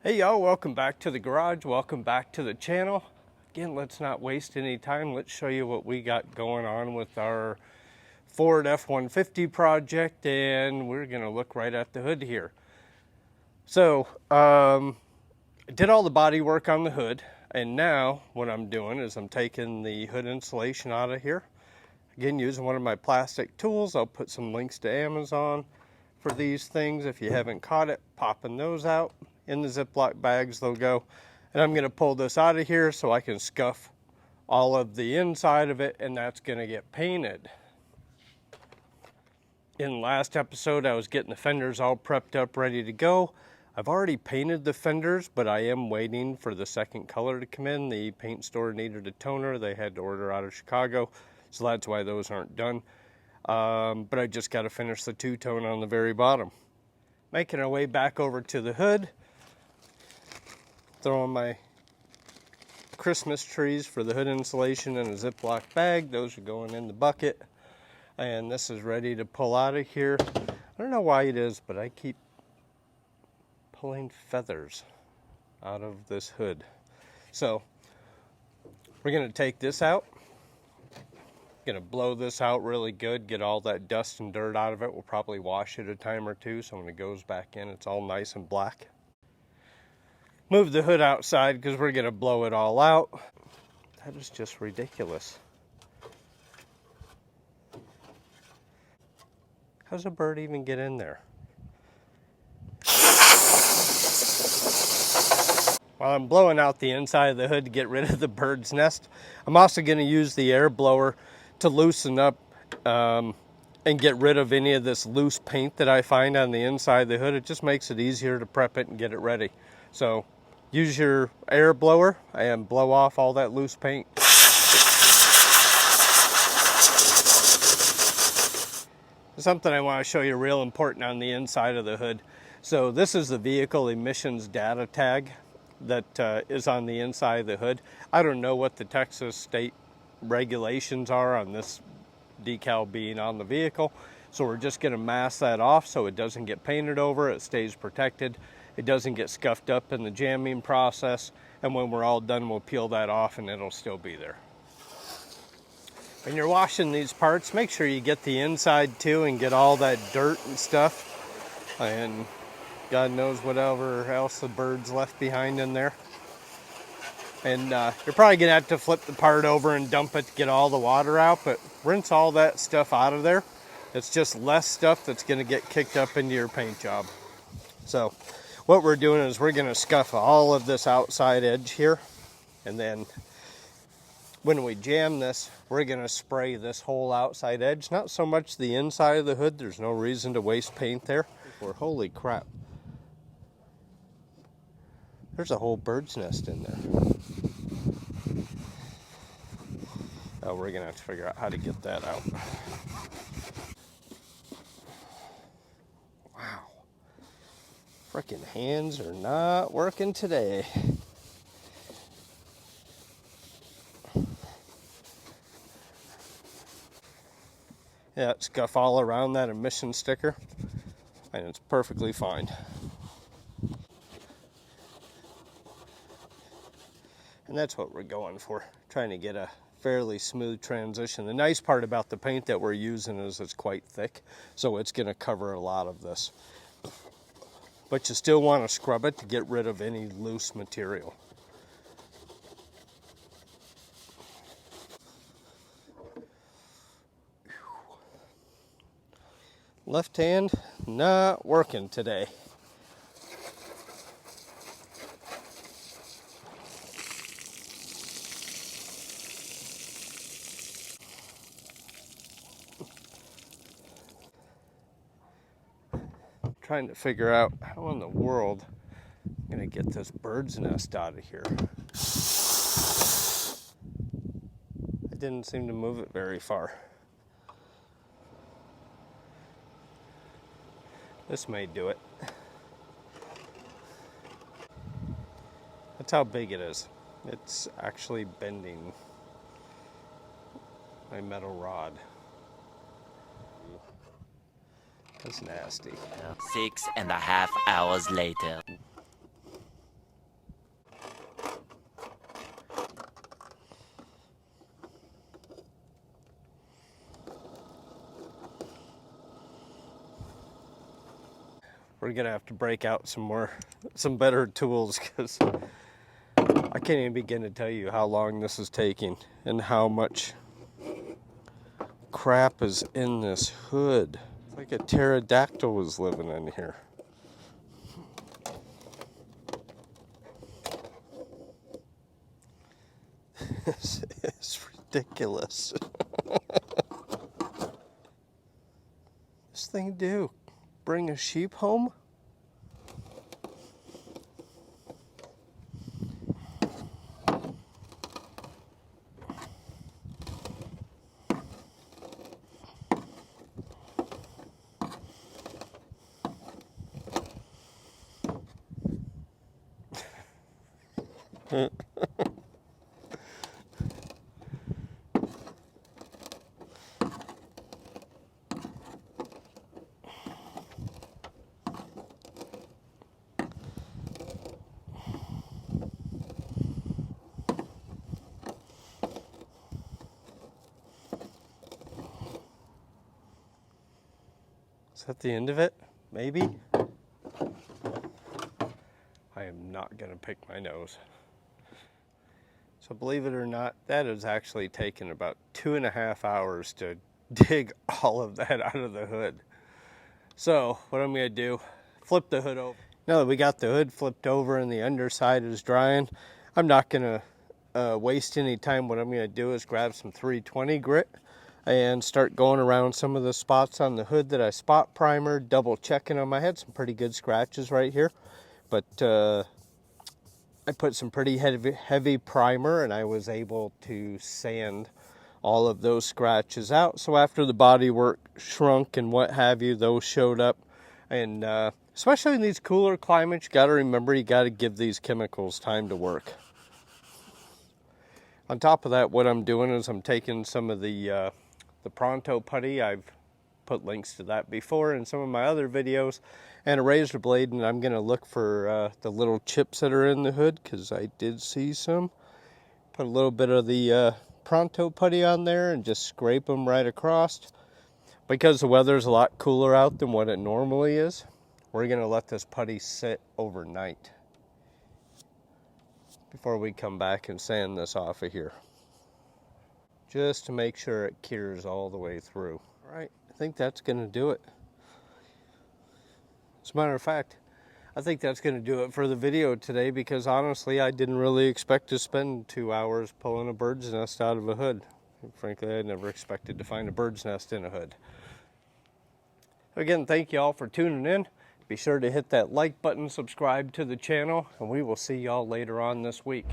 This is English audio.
Hey y'all, welcome back to the garage, welcome back to the channel. Again, let's not waste any time. Let's show you what we got going on with our Ford F-150 project, and we're gonna look right at the hood here. So, I did all the body work on the hood, and now what I'm doing is I'm taking the hood insulation out of here. Again, using one of my plastic tools. I'll put some links to Amazon for these things if you haven't caught it, popping those out. In the Ziploc bags they'll go. And I'm gonna pull this out of here so I can scuff all of the inside of it, and that's gonna get painted. In the last episode, I was getting the fenders all prepped up, ready to go. I've already painted the fenders, but I am waiting for the second color to come in. The paint store needed a toner. They had to order out of Chicago, so that's why those aren't done. But I just gotta finish the two-tone on the very bottom. Making our way back over to the hood. Throwing my Christmas trees for the hood insulation in a Ziploc bag. Those are going in the bucket. And this is ready to pull out of here. I don't know why it is, but I keep pulling feathers out of this hood. So we're going to take this out. Going to blow this out really good, get all that dust and dirt out of it. We'll probably wash it a time or two, so when it goes back in, it's all nice and black. Move the hood outside because we're going to blow it all out. That is just ridiculous. How's a bird even get in there? While I'm blowing out the inside of the hood to get rid of the bird's nest, I'm also going to use the air blower to loosen up and get rid of any of this loose paint that I find on the inside of the hood. It just makes it easier to prep it and get it ready. So use your air blower and blow off all that loose paint. Something I want to show you real important on the inside of the hood. So this is the vehicle emissions data tag that is on the inside of the hood. I don't know what the Texas state regulations are on this decal being on the vehicle, so we're just going to mask that off so it doesn't get painted over, it stays protected, it doesn't get scuffed up in the jamming process, and when we're all done we'll peel that off and it'll still be there. When you're washing these parts, make sure you get the inside too and get all that dirt and stuff, and God knows whatever else the birds left behind in there. And you're probably gonna have to flip the part over and dump it to get all the water out, but rinse all that stuff out of there. It's just less stuff that's gonna get kicked up into your paint job. So what we're doing is we're gonna scuff all of this outside edge here, and then when we jam this, we're gonna spray this whole outside edge, not so much the inside of the hood. There's no reason to waste paint there. Holy crap. There's a whole bird's nest in there. Oh, we're gonna have to figure out how to get that out. Wow. Frickin' hands are not working today. Yeah, scuff all around that emission sticker, and it's perfectly fine. And that's what we're going for, trying to get a fairly smooth transition. The nice part about the paint that we're using is it's quite thick, so it's going to cover a lot of this. But you still want to scrub it to get rid of any loose material. Left hand, not working today. Trying to figure out how in the world I'm gonna get this bird's nest out of here. I didn't seem to move it very far. This may do it. That's how big it is. It's actually bending my metal rod. That's nasty. 6.5 hours later. we're gonna have to break out some better tools, because I can't even begin to tell you how long this is taking and how much crap is in this hood. It's like a pterodactyl was living in here. This is ridiculous. This thing do? Bring a sheep home? Is that the end of it? Maybe? I am not gonna pick my nose. So believe it or not, that has actually taken about 2.5 hours to dig all of that out of the hood. So what I'm gonna do, flip the hood over. Now that we got the hood flipped over and the underside is drying, I'm not gonna waste any time. What I'm gonna do is grab some 320 grit and start going around some of the spots on the hood that I spot primered, double checking them. I had some pretty good scratches right here, but I put some pretty heavy primer and I was able to sand all of those scratches out. So after the bodywork shrunk and what have you, those showed up. And especially in these cooler climates, you got to remember, you got to give these chemicals time to work. On top of that, what I'm doing is I'm taking some of the Pronto putty. I've put links to that before in some of my other videos, and a razor blade, and I'm going to look for the little chips that are in the hood, because I did see some. Put a little bit of the Pronto putty on there and just scrape them right across. Because the weather's a lot cooler out than what it normally is, we're going to let this putty sit overnight before we come back and sand this off of here, just to make sure it cures all the way through. All right, I think that's going to do it. As a matter of fact, I think that's going to do it for the video today, because honestly, I didn't really expect to spend 2 hours pulling a bird's nest out of a hood. Frankly, I never expected to find a bird's nest in a hood. Again, thank you all for tuning in. Be sure to hit that like button, subscribe to the channel, and we will see y'all later on this week.